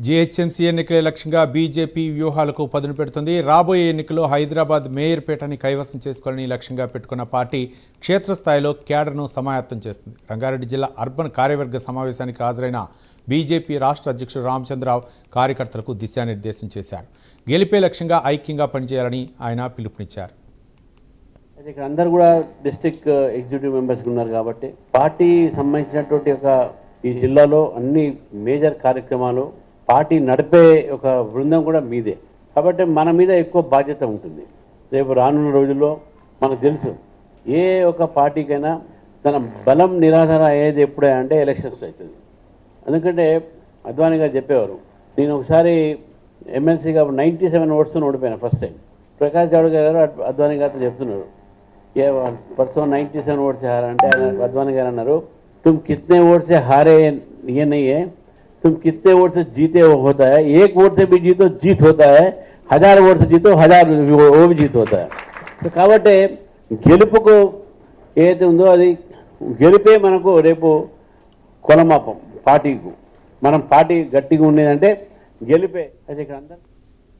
GHMC ఎన్నికల లక్ష్యంగా BJP వ్యూహాలకు పదును పెడుతుంది. రాబోయే ఎన్నికల్లో హైదరాబాద్ మేయర్ పేటని కైవసం చేసుకోవాలని లక్ష్యంగా పెట్టుకున్న పార్టీ క్షేత్రస్థాయిలో క్యాడర్ను సమాయత్తం చేస్తుంది. రంగారెడ్డి జిల్లా అర్బన్ కార్యవర్గ సమావేశానికి హాజరైన బీజేపీ రాష్ట్ర అధ్యక్షుడు రామచంద్రరావు కార్యకర్తలకు దిశానిర్దేశం చేశారు. గెలిపే లక్ష్యంగా ఐక్యంగా పనిచేయాలని ఆయన పిలుపునిచ్చారు. ఇక్కడ అందరు కూడా డిస్ట్రిక్ట్ ఎగ్జిక్యూటివ్ మెంబర్స్ ఉన్నారు కాబట్టి పార్టీ సంబంధించినటువంటి ఒక ఈ జిల్లాలో అన్ని మేజర్ కార్యక్రమాలు పార్టీ నడిపే ఒక బృందం కూడా మీదే కాబట్టి మన మీద ఎక్కువ బాధ్యత ఉంటుంది. రేపు రానున్న రోజుల్లో మనకు తెలుసు ఏ ఒక పార్టీకైనా తన బలం నిరాధార అయ్యేది ఎప్పుడే అంటే ఎలక్షన్స్ అవుతుంది. ఎందుకంటే అద్వానీ గారు చెప్పేవారు, నేను ఒకసారి ఎమ్మెల్సీగా 97 ఓట్స్తో ఓడిపోయాను ఫస్ట్ టైం. ప్రకాష్ జావడేకర్ గారు అద్వానీ గారితో చెప్తున్నారు, ఏ परसों 97 वोट से हारा అంటే అద్వానీ గారు అన్నారు, तुम कितने वोट से हारे ये नहीं है, तुम कितने वोट से जीते होता है. एक वोट से भी जीतो जीत होता है, 1000 वोट से जीतो 1000 वो भी जीत होता है. तो కాబట్టి గెలుపుకు ఏదైతే ఉందో అది గెలిపే మనకు రేపు కొలమాపం. పార్టీకు మనం పార్టీ గట్టిగా ఉండేదంటే గెలిపే. అది ఇక్కడ అందరూ